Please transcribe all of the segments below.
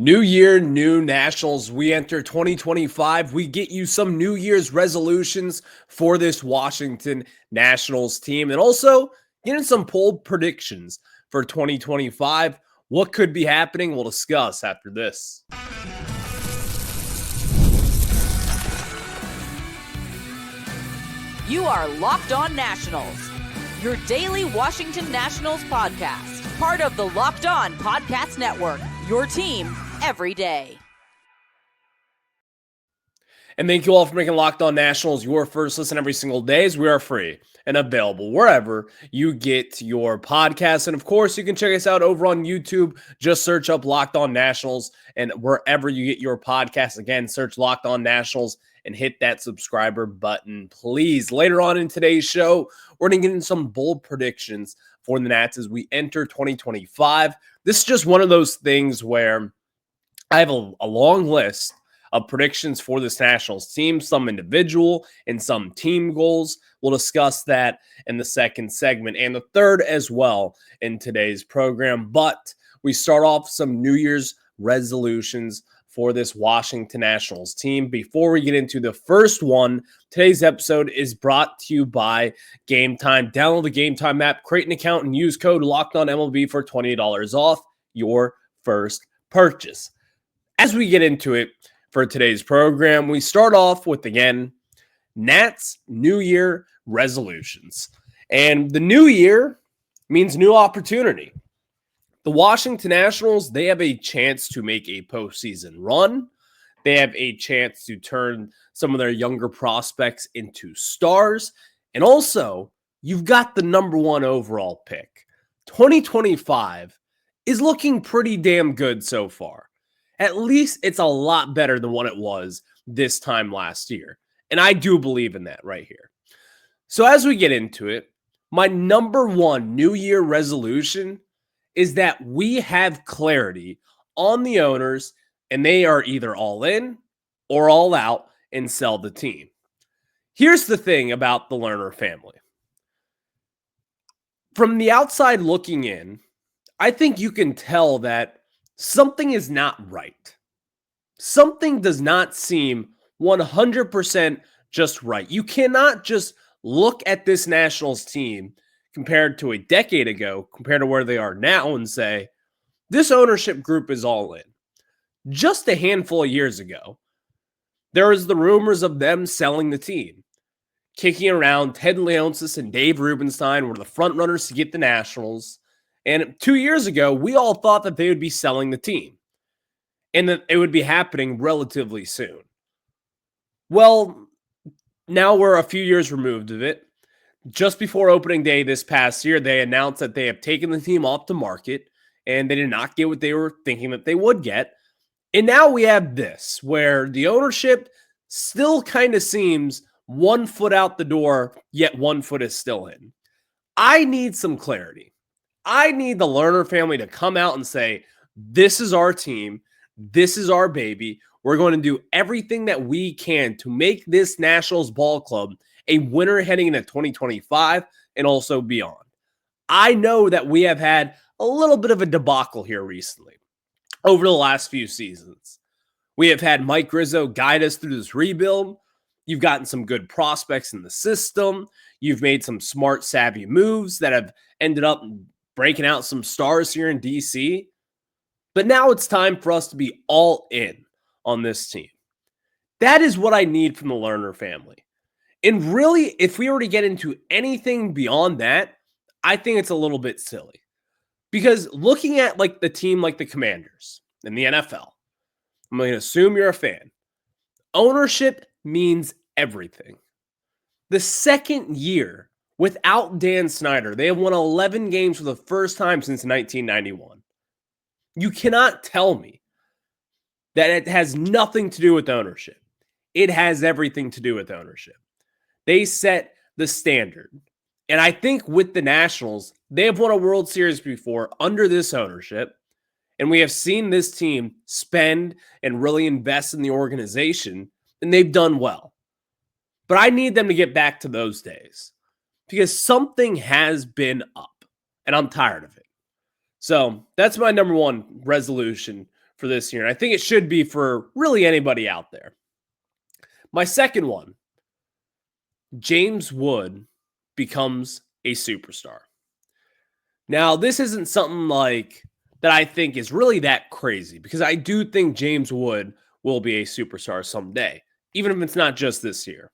New year, new Nationals. We enter 2025. We get you some New Year's resolutions for this Washington Nationals team and also getting some bold predictions for 2025. What could be happening? We'll discuss after this. You are Locked On Nationals, your daily Washington Nationals podcast, part of the Locked On Podcast Network, your team every day. And thank you all for making Locked On Nationals your first listen every single day, as we are free and available wherever you get your podcasts. And of course, you can check us out over on YouTube. Just search up Locked On Nationals, and wherever you get your podcasts, again, search Locked On Nationals and hit that subscriber button, please. Later on in today's show, we're going to get into some bold predictions for the Nats as we enter 2025. This is just one of those things where I have a long list of predictions for this Nationals team, some individual and some team goals. We'll discuss that in the second segment and the third as well in today's program. But we start off some New Year's resolutions for this Washington Nationals team. Before we get into the first one, today's episode is brought to you by Gametime. Download the Gametime app, create an account, and use code LOCKEDONMLB for $20 off your first purchase. As we get into it for today's program, we start off with, again, Nats New Year resolutions. And the new year means new opportunity. The Washington Nationals, they have a chance to make a postseason run. They have a chance to turn some of their younger prospects into stars. And also, you've got the number one overall pick. 2025 is looking pretty damn good so far. At least it's a lot better than what it was this time last year. And I do believe in that right here. So as we get into it, my number one New Year resolution is that we have clarity on the owners and they are either all in or all out and sell the team. Here's the thing about the Lerner family. From the outside looking in, I think you can tell that something is not right. Something does not seem 100% just right. You cannot just look at this Nationals team compared to a decade ago, compared to where they are now, and say, this ownership group is all in. Just a handful of years ago, there was the rumors of them selling the team. Kicking around, Ted Leonsis and Dave Rubenstein were the front runners to get the Nationals. And 2 years ago, we all thought that they would be selling the team and that it would be happening relatively soon. Well, now we're a few years removed of it. Just before opening day this past year, they announced that they have taken the team off the market and they did not get what they were thinking that they would get. And now we have this, where the ownership still kind of seems 1 foot out the door, yet 1 foot is still in. I need some clarity. I need the Lerner family to come out and say, this is our team. This is our baby. We're going to do everything that we can to make this Nationals ball club a winner heading into 2025 and also beyond. I know that we have had a little bit of a debacle here recently over the last few seasons. We have had Mike Rizzo guide us through this rebuild. You've gotten some good prospects in the system. You've made some smart, savvy moves that have ended up breaking out some stars here in DC. But now it's time for us to be all in on this team. That is what I need from the Lerner family. And really, if we were to get into anything beyond that, I think it's a little bit silly. Because looking at like the team like the Commanders in the NFL, I'm going to assume you're a fan. Ownership means everything. The second year without Dan Snyder, they have won 11 games for the first time since 1991. You cannot tell me that it has nothing to do with ownership. It has everything to do with ownership. They set the standard. And I think with the Nationals, they have won a World Series before under this ownership. And we have seen this team spend and really invest in the organization, and they've done well. But I need them to get back to those days because something has been up, and I'm tired of it. So that's my number one resolution for this year. And I think it should be for really anybody out there. My second one, James Wood becomes a superstar. Now, this isn't something like that I think is really that crazy, because I do think James Wood will be a superstar someday, even if it's not just this year.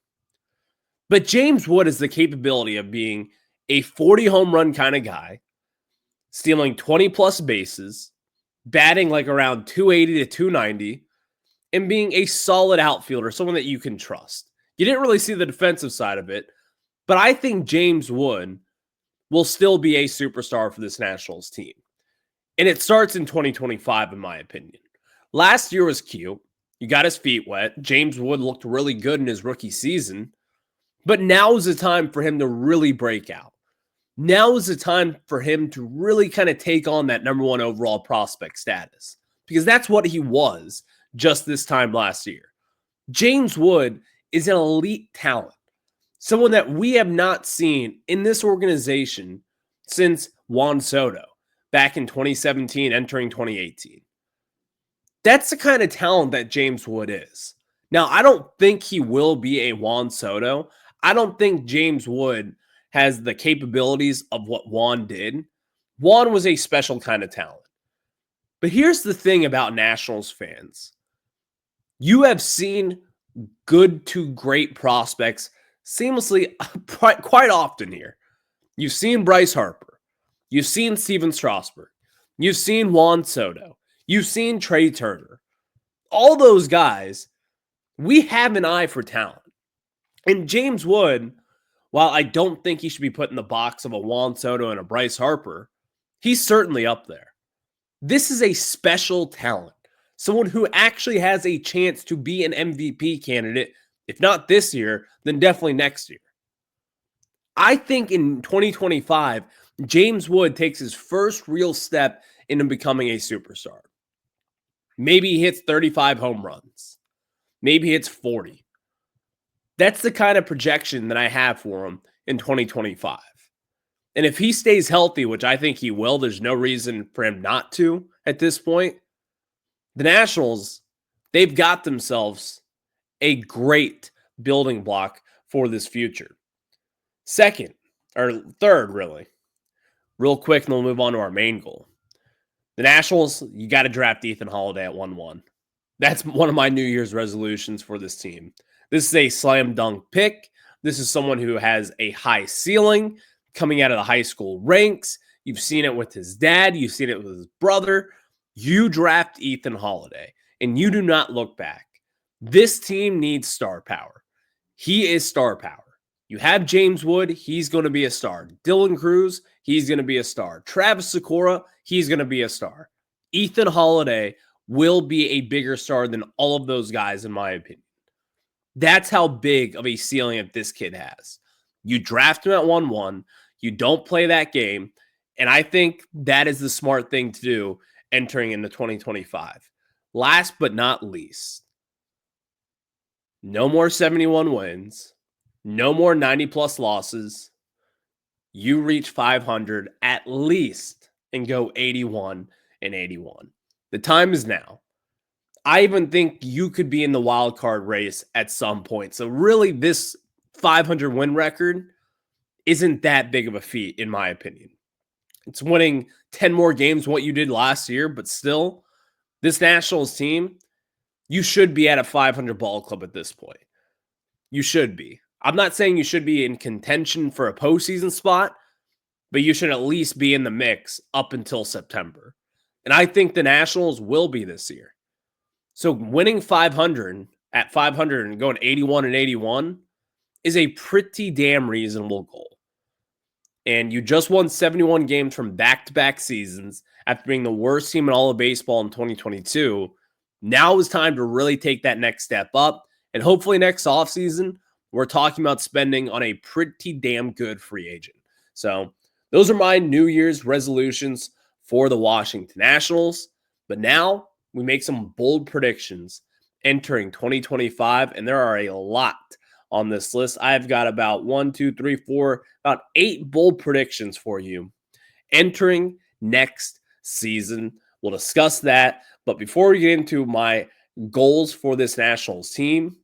But James Wood has the capability of being a 40 home run kind of guy, stealing 20 plus bases, batting like around 280 to 290, and being a solid outfielder, someone that you can trust. You didn't really see the defensive side of it, but I think James Wood will still be a superstar for this Nationals team. And it starts in 2025, in my opinion. Last year was cute. You got his feet wet. James Wood looked really good in his rookie season. But now is the time for him to really break out. Now is the time for him to really kind of take on that number one overall prospect status, because that's what he was just this time last year. James Wood is an elite talent, someone that we have not seen in this organization since Juan Soto back in 2017, entering 2018. That's the kind of talent that James Wood is. Now, I don't think he will be a Juan Soto. I don't think James Wood has the capabilities of what Juan did. Juan was a special kind of talent. But here's the thing about Nationals fans. You have seen good to great prospects seamlessly quite often here. You've seen Bryce Harper. You've seen Steven Strasburg. You've seen Juan Soto. You've seen Trey Turner. All those guys, we have an eye for talent. And James Wood, while I don't think he should be put in the box of a Juan Soto and a Bryce Harper, he's certainly up there. This is a special talent. Someone who actually has a chance to be an MVP candidate, if not this year, then definitely next year. I think in 2025, James Wood takes his first real step into becoming a superstar. Maybe he hits 35 home runs. Maybe he hits 40. That's the kind of projection that I have for him in 2025. And if he stays healthy, which I think he will, there's no reason for him not to at this point. The Nationals, they've got themselves a great building block for this future. Second, or third, really. Real quick, and then we'll move on to our main goal. The Nationals, you got to draft Ethan Holiday at 1-1. That's one of my New Year's resolutions for this team. This is a slam dunk pick. This is someone who has a high ceiling coming out of the high school ranks. You've seen it with his dad. You've seen it with his brother. You draft Ethan Holiday, and you do not look back. This team needs star power. He is star power. You have James Wood. He's going to be a star. Dylan Cruz, he's going to be a star. Travis Sikora, he's going to be a star. Ethan Holiday will be a bigger star than all of those guys, in my opinion. That's how big of a ceiling that this kid has. You draft him at 1-1. You don't play that game. And I think that is the smart thing to do entering into 2025. Last but not least, no more 71 wins. No more 90-plus losses. You reach 500 at least and go 81-81. The time is now. I even think you could be in the wild card race at some point. So really, this 500 win record isn't that big of a feat, in my opinion. It's winning 10 more games than what you did last year, but still, this Nationals team, you should be at a 500 ball club at this point. You should be. I'm not saying you should be in contention for a postseason spot, but you should at least be in the mix up until September. And I think the Nationals will be this year. So winning 500 at 500 and going 81-81 is a pretty damn reasonable goal. And you just won 71 games from back-to-back seasons after being the worst team in all of baseball in 2022. Now is time to really take that next step up. And hopefully next offseason, we're talking about spending on a pretty damn good free agent. So those are my New Year's resolutions for the Washington Nationals. But now we make some bold predictions entering 2025, and there are a lot on this list. I've got about about 8 bold predictions for you entering next season. We'll discuss that. But before we get into my goals for this Nationals team,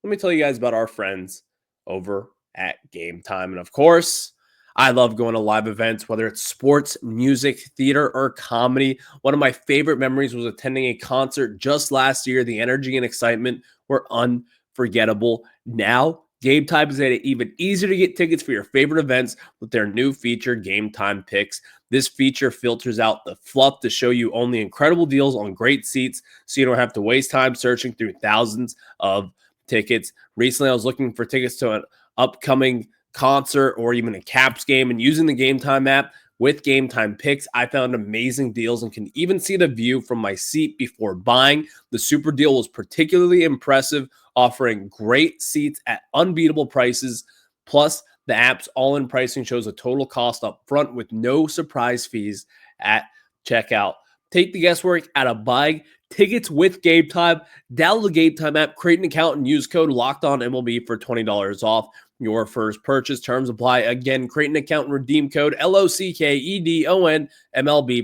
let me tell you guys about our friends over at Gametime. And of course, I love going to live events, whether it's sports, music, theater, or comedy. One of my favorite memories was attending a concert just last year. The energy and excitement were unforgettable. Now, Gametime has made it even easier to get tickets for your favorite events with their new feature, Gametime Picks. This feature filters out the fluff to show you only incredible deals on great seats, so you don't have to waste time searching through thousands of tickets. Recently, I was looking for tickets to an upcoming concert or even a Caps game, and using the Gametime app with Gametime Picks, I found amazing deals and can even see the view from my seat before buying. The super deal was particularly impressive, offering great seats at unbeatable prices. Plus, the app's all-in pricing shows a total cost up front with no surprise fees at checkout. Take the guesswork out of buying tickets with Gametime. Download the Gametime app, create an account, and use code LOCKEDONMLB for $20 off your first purchase. Terms apply. Again, create an account and redeem code LOCKEDONMLB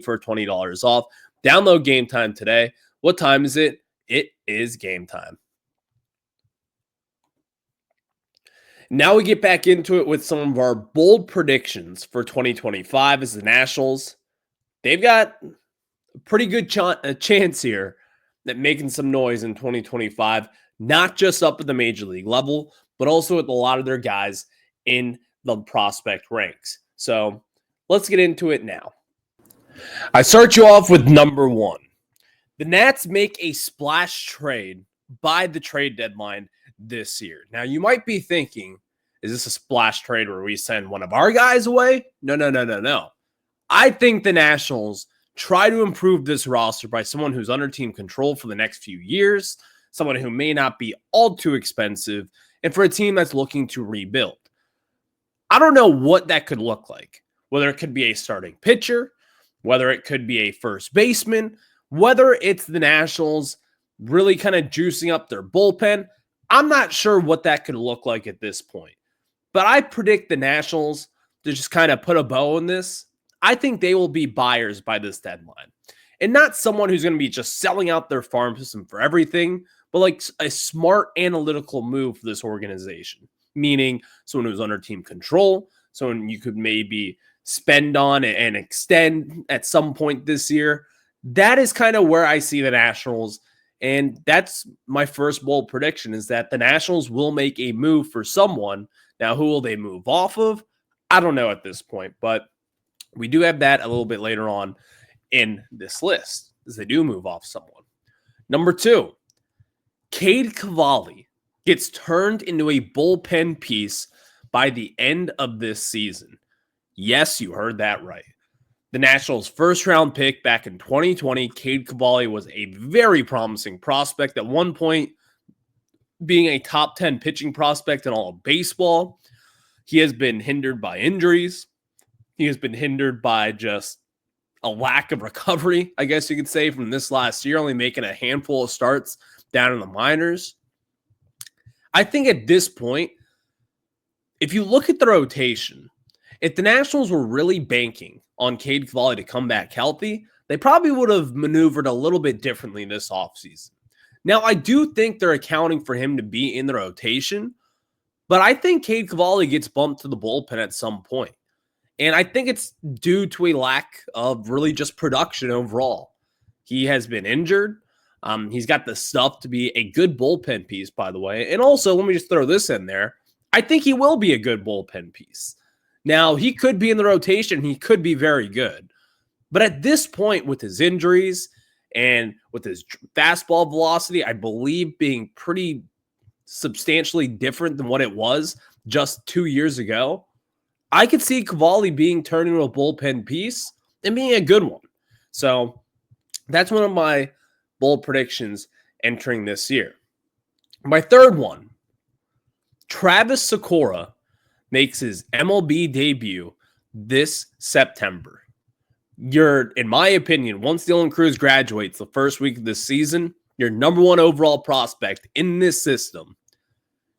for $20 off. Download Gametime today. What time is it? It is game time. Now we get back into it with some of our bold predictions for 2025 as the Nationals. They've got a pretty good chance here at making some noise in 2025, not just up at the major league level, but also with a lot of their guys in the prospect ranks. So let's get into it now. I start you off with number one. The Nats make a splash trade by the trade deadline this year. Now, you might be thinking, is this a splash trade where we send one of our guys away? No. I think the Nationals try to improve this roster by someone who's under team control for the next few years, someone who may not be all too expensive, and for a team that's looking to rebuild. I don't know what that could look like, whether it could be a starting pitcher, whether it could be a first baseman, whether it's the Nationals really kind of juicing up their bullpen. I'm not sure what that could look like at this point. But I predict the Nationals to just kind of put a bow on this. I think they will be buyers by this deadline. And not someone who's going to be just selling out their farm system for everything, but like a smart analytical move for this organization. Meaning someone who's under team control, someone you could maybe spend on and extend at some point this year. That is kind of where I see the Nationals. And that's my first bold prediction, is that the Nationals will make a move for someone. Now, who will they move off of? I don't know at this point, but we do have that a little bit later on in this list, as they do move off someone. Number two, Cade Cavalli gets turned into a bullpen piece by the end of this season. Yes, you heard that right. The Nationals' first-round pick back in 2020, Cade Cavalli was a very promising prospect, at one point being a top 10 pitching prospect in all of baseball. He has been hindered by injuries. He has been hindered by just a lack of recovery, I guess you could say, from this last year, only making a handful of starts down in the minors. I think at this point, if you look at the rotation, if the Nationals were really banking on Cade Cavalli to come back healthy, they probably would have maneuvered a little bit differently this offseason. Now, I do think they're accounting for him to be in the rotation, but I think Cade Cavalli gets bumped to the bullpen at some point. And I think it's due to a lack of really just production overall. He has been injured. He's got the stuff to be a good bullpen piece, by the way. And also, let me just throw this in there. I think he will be a good bullpen piece. Now, he could be in the rotation. He could be very good. But at this point, with his injuries and with his fastball velocity, I believe being pretty substantially different than what it was just 2 years ago, I could see Cavalli being turned into a bullpen piece and being a good one. So that's one of my bold predictions entering this year. My third one, Travis Sakura makes his MLB debut this September. In my opinion, once Dylan Cruz graduates the first week of the season, your number one overall prospect in this system,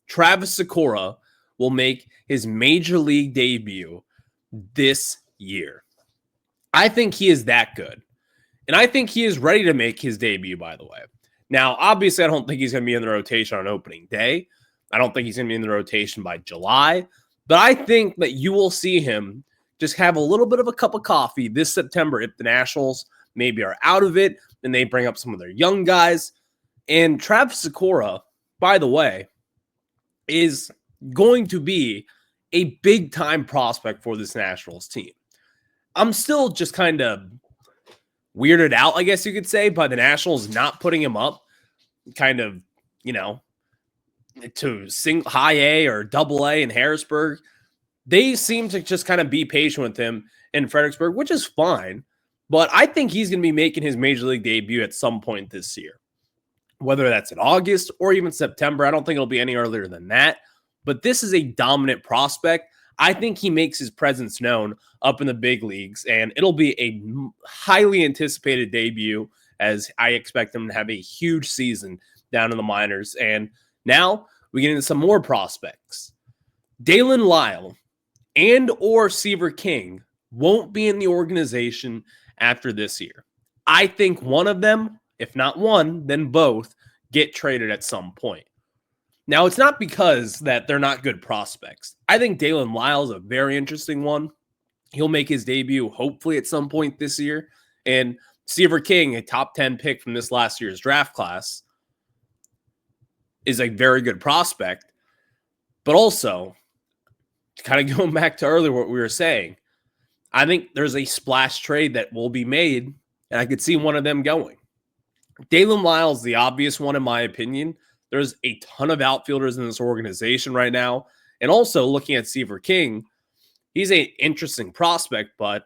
Travis Sakura, will make his major league debut this year. I think he is that good. And I think he is ready to make his debut, by the way. Now, obviously, I don't think he's going to be in the rotation on opening day. I don't think he's going to be in the rotation by July. But I think that you will see him just have a little bit of a cup of coffee this September if the Nationals maybe are out of it and they bring up some of their young guys. And Travis Sikora, by the way, is going to be a big-time prospect for this Nationals team. I'm still just kind of weirded out, I guess you could say, by the Nationals not putting him up kind of, to high A or double A in Harrisburg. They seem to just kind of be patient with him in Fredericksburg, which is fine. But I think he's going to be making his major league debut at some point this year, whether that's in August or even September. I don't think it'll be any earlier than that. But this is a dominant prospect. I think he makes his presence known up in the big leagues, and it'll be a highly anticipated debut as I expect him to have a huge season down in the minors. And now we get into some more prospects. Dalen Lyle and or Seaver King won't be in the organization after this year. I think one of them, if not one, then both, get traded at some point. Now, it's not because that they're not good prospects. I think Dalen Lyle is a very interesting one. He'll make his debut hopefully at some point this year. And Seaver King, a top 10 pick from this last year's draft class, is a very good prospect. But also, kind of going back to earlier what we were saying, I think there's a splash trade that will be made, and I could see one of them going. Dalen Lyle is the obvious one, in my opinion. There's a ton of outfielders in this organization right now. And also looking at Seaver King, he's an interesting prospect, but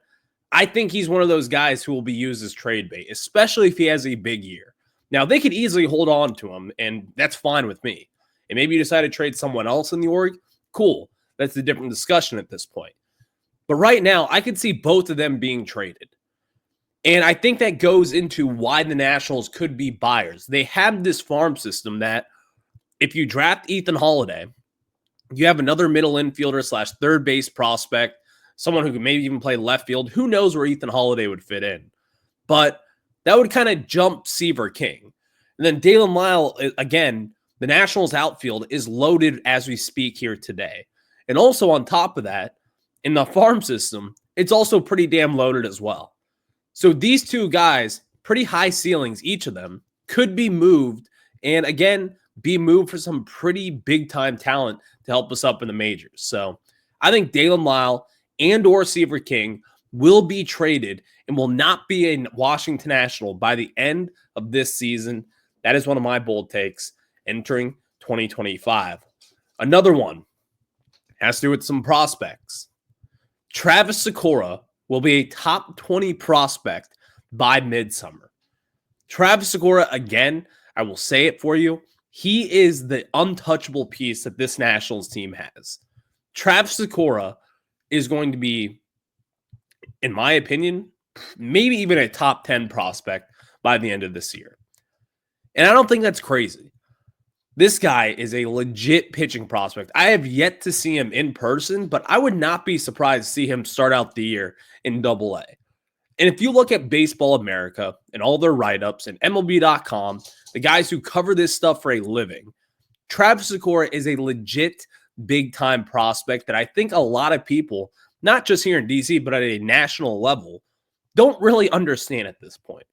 I think he's one of those guys who will be used as trade bait, especially if he has a big year. Now, they could easily hold on to him, and that's fine with me. And maybe you decide to trade someone else in the org. Cool. That's a different discussion at this point. But right now, I could see both of them being traded. And I think that goes into why the Nationals could be buyers. They have this farm system that if you draft Ethan Holiday, you have another middle infielder / third base prospect, someone who could maybe even play left field. Who knows where Ethan Holiday would fit in? But that would kind of jump Seaver King. And then Dalen Lyle, again, the Nationals outfield is loaded as we speak here today. And also on top of that, in the farm system, it's also pretty damn loaded as well. So these two guys, pretty high ceilings, each of them, could be moved. And again, be moved for some pretty big-time talent to help us up in the majors. So I think Dalen Lyle and or Seaver King will be traded and will not be a Washington National by the end of this season. That is one of my bold takes entering 2025. Another one has to do with some prospects. Travis Sikora will be a top 20 prospect by midsummer. Travis Sikora, again, I will say it for you, he is the untouchable piece that this Nationals team has. Travis Sikora is going to be, in my opinion, maybe even a top 10 prospect by the end of this year. And I don't think that's crazy. This guy is a legit pitching prospect. I have yet to see him in person, but I would not be surprised to see him start out the year in Double-A. And if you look at Baseball America and all their write-ups and MLB.com, the guys who cover this stuff for a living, Travis Sikora is a legit big-time prospect that I think a lot of people, not just here in DC, but at a national level, don't really understand at this point.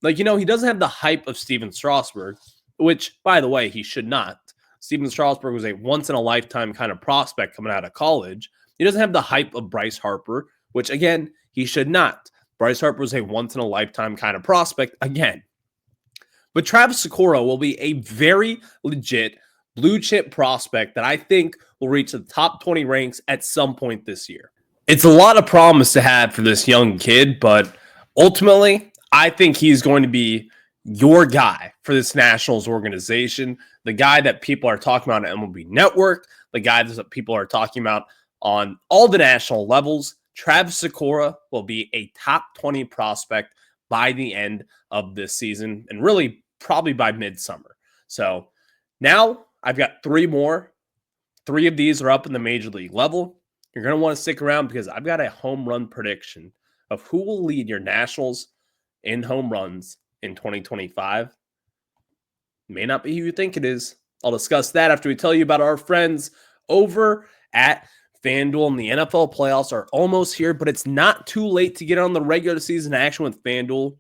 Like, he doesn't have the hype of Steven Strasburg, which, by the way, he should not. Steven Strasburg was a once-in-a-lifetime kind of prospect coming out of college. He doesn't have the hype of Bryce Harper, which, again, he should not. Bryce Harper was a once-in-a-lifetime kind of prospect, again. But Travis Sikora will be a very legit blue-chip prospect that I think will reach the top 20 ranks at some point this year. It's a lot of promise to have for this young kid, but ultimately, I think he's going to be your guy for this Nationals organization, the guy that people are talking about on MLB Network, the guy that people are talking about on all the national levels. Travis Sikora will be a top 20 prospect by the end of this season, and really probably by midsummer. So now I've got three more. Three of these are up in the major league level. You're going to want to stick around because I've got a home run prediction of who will lead your Nationals in home runs in 2025 may not be who you think it is. I'll discuss that after we tell you about our friends over at FanDuel. And the NFL playoffs are almost here, but it's not too late to get on the regular season action with FanDuel,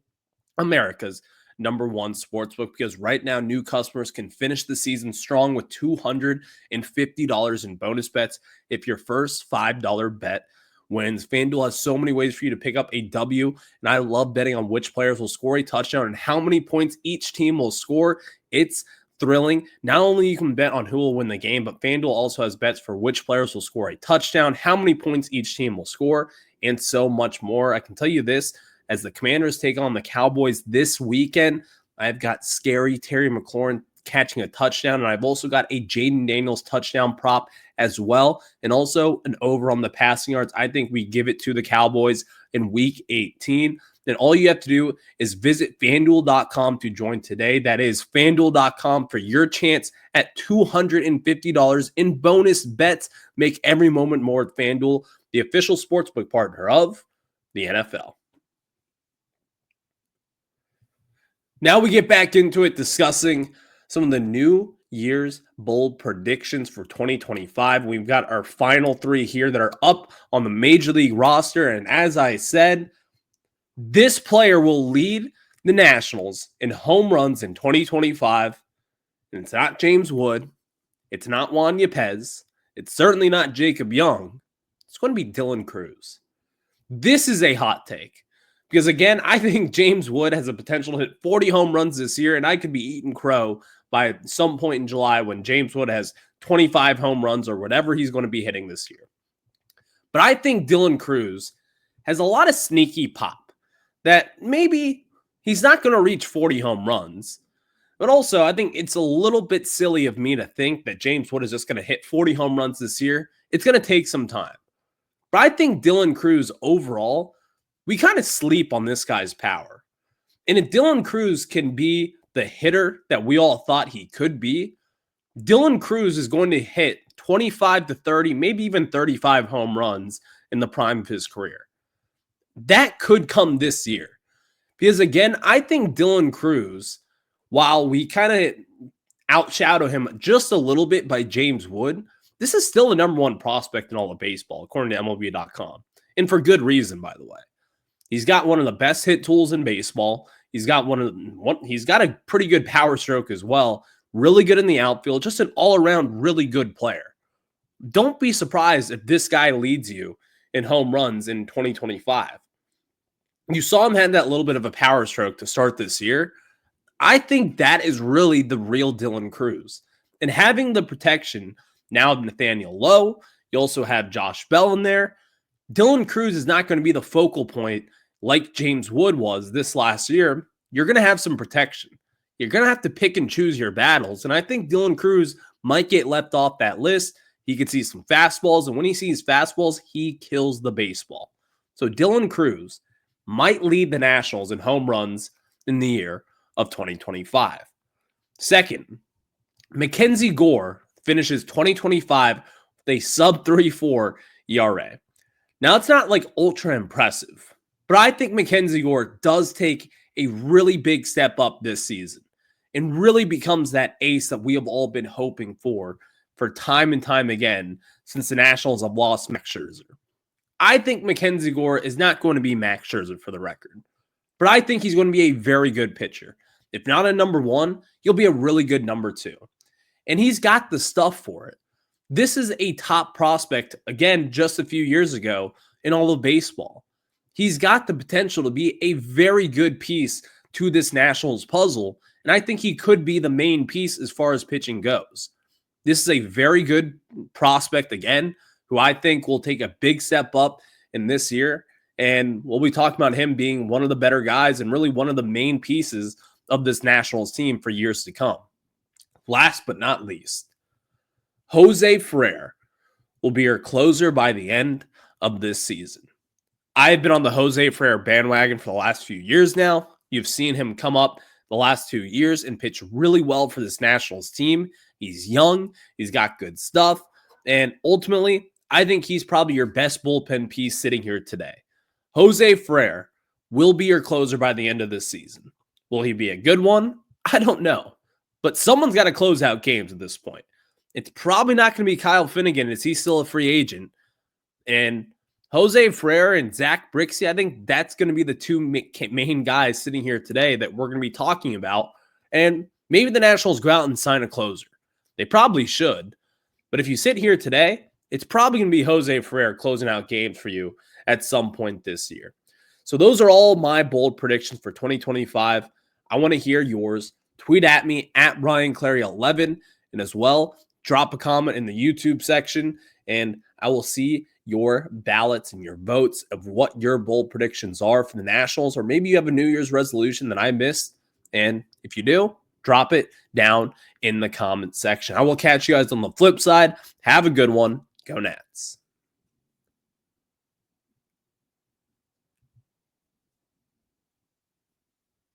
America's #1 sportsbook, because right now new customers can finish the season strong with $250 in bonus bets if your first $5 bet wins. FanDuel has so many ways for you to pick up a W, and I love betting on which players will score a touchdown and how many points each team will score. It's thrilling. Not only you can bet on who will win the game, but FanDuel also has bets for which players will score a touchdown, how many points each team will score, and so much more. I can tell you this, as the Commanders take on the Cowboys this weekend, I've got scary Terry McLaurin catching a touchdown, and I've also got a Jaden Daniels touchdown prop as well, and also an over on the passing yards. I think we give it to the Cowboys in Week 18. Then all you have to do is visit FanDuel.com to join today. That is FanDuel.com for your chance at $250 in bonus bets. Make every moment more at FanDuel, the official sportsbook partner of the NFL. Now we get back into it, discussing some of the New Year's bold predictions for 2025. We've got our final 3 here that are up on the Major League roster. And as I said, this player will lead the Nationals in home runs in 2025. And it's not James Wood. It's not Juan Yepez. It's certainly not Jacob Young. It's going to be Dylan Cruz. This is a hot take. Because again, I think James Wood has a potential to hit 40 home runs this year, and I could be eating crow by some point in July when James Wood has 25 home runs or whatever he's going to be hitting this year. But I think Dylan Cruz has a lot of sneaky pop that maybe he's not going to reach 40 home runs. But also, I think it's a little bit silly of me to think that James Wood is just going to hit 40 home runs this year. It's going to take some time. But I think Dylan Cruz overall, we kind of sleep on this guy's power. And if Dylan Cruz can be the hitter that we all thought he could be, Dylan Cruz is going to hit 25 to 30, maybe even 35 home runs in the prime of his career. That could come this year. Because again, I think Dylan Cruz, while we kind of outshadow him just a little bit by James Wood, this is still the #1 prospect in all of baseball, according to MLB.com. And for good reason, by the way. He's got one of the best hit tools in baseball. He's got he's got a pretty good power stroke as well. Really good in the outfield. Just an all-around really good player. Don't be surprised if this guy leads you in home runs in 2025. You saw him have that little bit of a power stroke to start this year. I think that is really the real Dylan Cruz. And having the protection now of Nathaniel Lowe, you also have Josh Bell in there. Dylan Cruz is not going to be the focal point like James Wood was this last year. You're going to have some protection. You're going to have to pick and choose your battles. And I think Dylan Cruz might get left off that list. He could see some fastballs, and when he sees fastballs, he kills the baseball. So Dylan Cruz might lead the Nationals in home runs in the year of 2025. Second, Mackenzie Gore finishes 2025 with a sub-3.4 ERA. Now, it's not like ultra impressive, but I think Mackenzie Gore does take a really big step up this season and really becomes that ace that we have all been hoping for time and time again since the Nationals have lost Max Scherzer. I think Mackenzie Gore is not going to be Max Scherzer for the record, but I think he's going to be a very good pitcher. If not a #1, he'll be a really good #2. And he's got the stuff for it. This is a top prospect, again, just a few years ago in all of baseball. He's got the potential to be a very good piece to this Nationals puzzle, and I think he could be the main piece as far as pitching goes. This is a very good prospect, again, who I think will take a big step up in this year, and we'll be talking about him being one of the better guys and really one of the main pieces of this Nationals team for years to come. Last but not least, Jose Ferrer will be your closer by the end of this season. I've been on the Jose Ferrer bandwagon for the last few years now. You've seen him come up the last 2 years and pitch really well for this Nationals team. He's young. He's got good stuff. And ultimately, I think he's probably your best bullpen piece sitting here today. Jose Ferrer will be your closer by the end of this season. Will he be a good one? I don't know. But someone's got to close out games at this point. It's probably not going to be Kyle Finnegan as he's still a free agent. And Jose Ferrer and Zach Brixey, I think that's going to be the two main guys sitting here today that we're going to be talking about. And maybe the Nationals go out and sign a closer. They probably should. But if you sit here today, it's probably going to be Jose Ferrer closing out games for you at some point this year. So those are all my bold predictions for 2025. I want to hear yours. Tweet at me at RyanClary11, and as well, drop a comment in the YouTube section, and I will see your ballots and your votes of what your bold predictions are for the Nationals, or maybe you have a New Year's resolution that I missed, and if you do, drop it down in the comment section. I will catch you guys on the flip side. Have a good one. Go Nats.